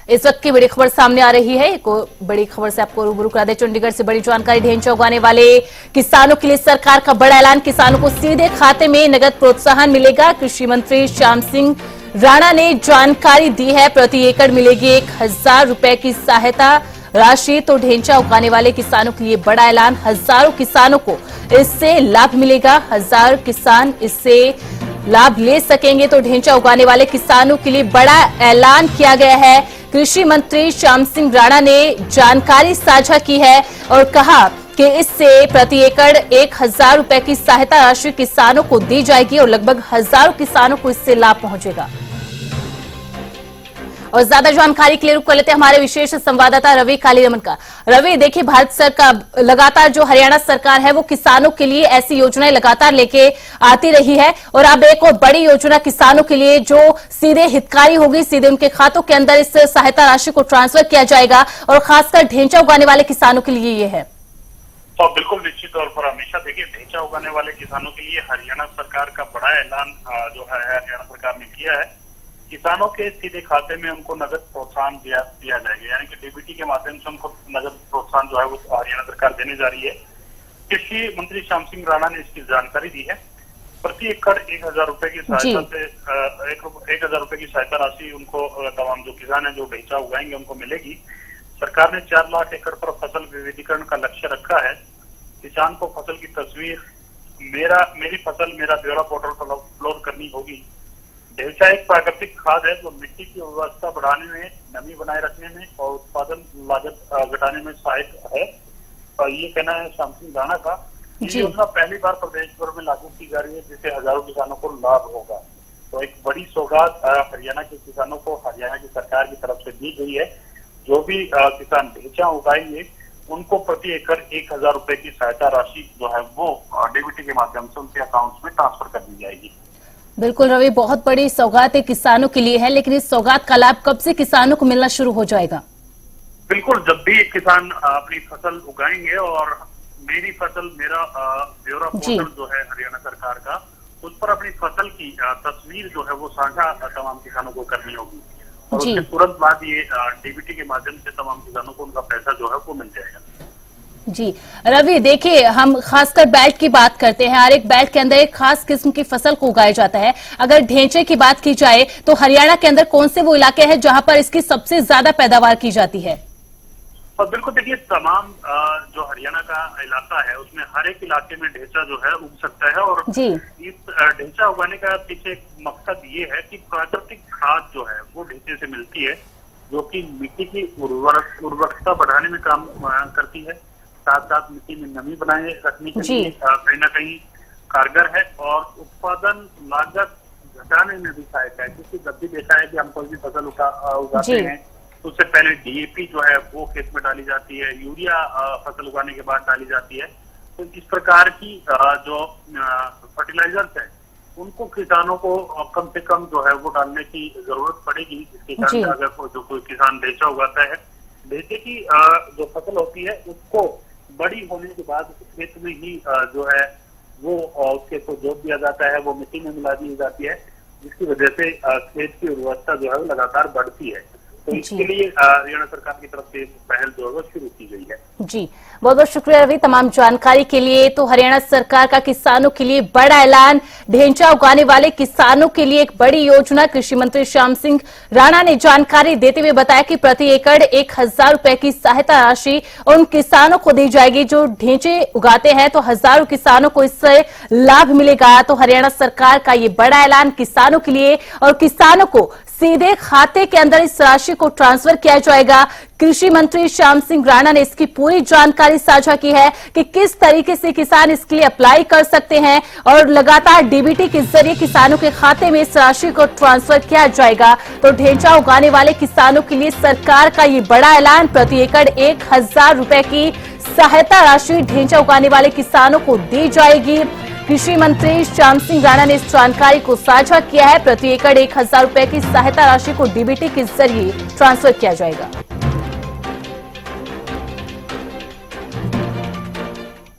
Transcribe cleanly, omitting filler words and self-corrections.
इस वक्त की बड़ी खबर सामने आ रही है। एक बड़ी खबर से आपको रूबरू करा दे। चंडीगढ़ से बड़ी जानकारी। ढेंचा उगाने वाले किसानों के लिए सरकार का बड़ा ऐलान। किसानों को सीधे खाते में नगद प्रोत्साहन मिलेगा। कृषि मंत्री श्याम सिंह राणा ने जानकारी दी है। प्रति एकड़ मिलेगी 1000 रुपए की सहायता राशि। तो ढेंचा उगाने वाले किसानों के लिए बड़ा ऐलान। हजारों किसानों को इससे लाभ मिलेगा। 1000 किसान इससे लाभ ले सकेंगे। तो ढेंचा उगाने वाले किसानों के लिए बड़ा ऐलान किया गया है। कृषि मंत्री श्याम सिंह राणा ने जानकारी साझा की है और कहा कि इससे प्रति एकड़ 1000 रुपए की सहायता राशि किसानों को दी जाएगी और लगभग हजारों किसानों को इससे लाभ पहुंचेगा। और ज्यादा जानकारी के लिए रुक कर लेते हैं हमारे विशेष संवाददाता रवि कालीरमन का। रवि, देखिए, भारत सरकार लगातार जो हरियाणा सरकार है वो किसानों के लिए ऐसी योजनाएं लगातार लेके आती रही है और अब एक और बड़ी योजना किसानों के लिए जो सीधे हितकारी होगी, सीधे उनके खातों के अंदर इस सहायता राशि को ट्रांसफर किया जाएगा और खासकर ढेंचा उगाने वाले किसानों के लिए ये है। तो बिल्कुल निश्चित तौर पर हमेशा देखिए, ढेंचा उगाने वाले किसानों के लिए हरियाणा सरकार का बड़ा ऐलान जो है हरियाणा सरकार ने किया है। किसानों के सीधे खाते में उनको नगद प्रोत्साहन दिया जाएगा, यानी कि डीबीटी के माध्यम से उनको नगद प्रोत्साहन जो है वो हरियाणा सरकार देने जा रही है। कृषि मंत्री श्याम सिंह राणा ने इसकी जानकारी दी है। प्रति एकड़ 1000 रुपए की सहायता से 1000 रुपए की सहायता राशि उनको तमाम जो किसान है जो ढेंचा उगाएंगे उनको मिलेगी। सरकार ने 4 लाख एकड़ पर फसल विविधीकरण का लक्ष्य रखा है। किसान को फसल की तस्वीर मेरी फसल मेरा ब्यौरा पोर्टल पर अपलोड करनी होगी। ढेंचा एक प्राकृतिक खाद है जो मिट्टी की उर्वरता बढ़ाने में, नमी बनाए रखने में और उत्पादन लागत घटाने में सहायक है। और ये कहना है श्याम सिंह राणा का। ये योजना पहली बार प्रदेश भर में लागू की जा रही है जिससे हजारों किसानों को लाभ होगा। तो एक बड़ी सौगात हरियाणा के किसानों को हरियाणा की सरकार की तरफ से दी गई है। जो भी किसान ढेंचा उगाएंगे उनको प्रति एकड़ 1000 रुपए की सहायता राशि जो है वो डीबीटी के माध्यम से उनके अकाउंट्स में ट्रांसफर कर दी जाएगी। बिल्कुल रवि, बहुत बड़ी सौगात किसानों के लिए है, लेकिन इस सौगात का लाभ कब से किसानों को मिलना शुरू हो जाएगा? बिल्कुल, जब भी किसान अपनी फसल उगाएंगे और मेरी फसल मेरा ब्यौरा पोर्टल जो है हरियाणा सरकार का, उस पर अपनी फसल की तस्वीर जो है वो साझा तमाम किसानों को करनी होगी और उसके तुरंत बाद ये डीबीटी के माध्यम से तमाम किसानों को उनका पैसा जो है वो मिल जाएगा। जी रवि, देखिए, हम खासकर बेल्ट की बात करते हैं। हर एक बेल्ट के अंदर एक खास किस्म की फसल को उगाया जाता है। अगर ढेंचे की बात की जाए तो हरियाणा के अंदर कौन से वो इलाके हैं जहां पर इसकी सबसे ज्यादा पैदावार की जाती है? और बिल्कुल देखिए, तमाम जो हरियाणा का इलाका है उसमें हर एक इलाके में ढेंचा जो है उग सकता है। और इस ढेंचा उगाने का पीछे एक मकसद ये है कि प्राकृतिक खाद जो है वो ढेंचे से मिलती है, जो कि मिट्टी की उर्वरकता बढ़ाने में काम करती है, साथ साथ मिट्टी में नमी बनाए रखने के लिए कहीं ना कहीं कारगर है और उत्पादन लागत घटाने में भी सहायक है। क्योंकि जब भी देखा है कि हम कोई भी फसल उगाते हैं तो उससे पहले डीएपी जो है वो खेत में डाली जाती है, यूरिया फसल उगाने के बाद डाली जाती है। तो इस प्रकार की जो फर्टिलाइजर्स है उनको किसानों को कम से कम जो है वो डालने की जरूरत पड़ेगी। जिसके कारण अगर जो कोई किसान ढेंचा उगाता है, ढेंचे की जो फसल होती है उसको बड़ी होने के बाद खेत में ही जो है वो उसके को जोत दिया जाता है, वो मिट्टी में मिला दी जाती है, जिसकी वजह से खेत की उर्वरता जो है लगातार बढ़ती है। तो इसके लिए हरियाणा सरकार की तरफ से पहल जो है वो शुरू की गई है। जी, बहुत बहुत शुक्रिया रवि तमाम जानकारी के लिए। तो हरियाणा सरकार का किसानों के लिए बड़ा ऐलान। ढेंचा उगाने वाले किसानों के लिए एक बड़ी योजना। कृषि मंत्री श्याम सिंह राणा ने जानकारी देते हुए बताया कि प्रति एकड़ 1000 रुपए की सहायता राशि उन किसानों को दी जाएगी जो ढेंचे उगाते हैं। तो हजारों किसानों को इससे लाभ मिलेगा। तो हरियाणा सरकार का ये बड़ा ऐलान किसानों के लिए और किसानों को सीधे खाते के अंदर इस राशि को ट्रांसफर किया जाएगा। कृषि मंत्री श्याम सिंह राणा ने इसकी पूरी जानकारी साझा की है कि किस तरीके से किसान इसके लिए अप्लाई कर सकते हैं और लगातार डीबीटी के जरिए किसानों के खाते में इस राशि को ट्रांसफर किया जाएगा। तो ढेंचा उगाने वाले किसानों के लिए सरकार का ये बड़ा ऐलान। प्रति एकड़ 1000 रुपए की सहायता राशि ढेंचा उगाने वाले किसानों को दी जाएगी। कृषि मंत्री श्याम सिंह राणा ने इस जानकारी को साझा किया है। प्रति एकड़ 1000 रुपए की सहायता राशि को डीबीटी के जरिए ट्रांसफर किया जाएगा।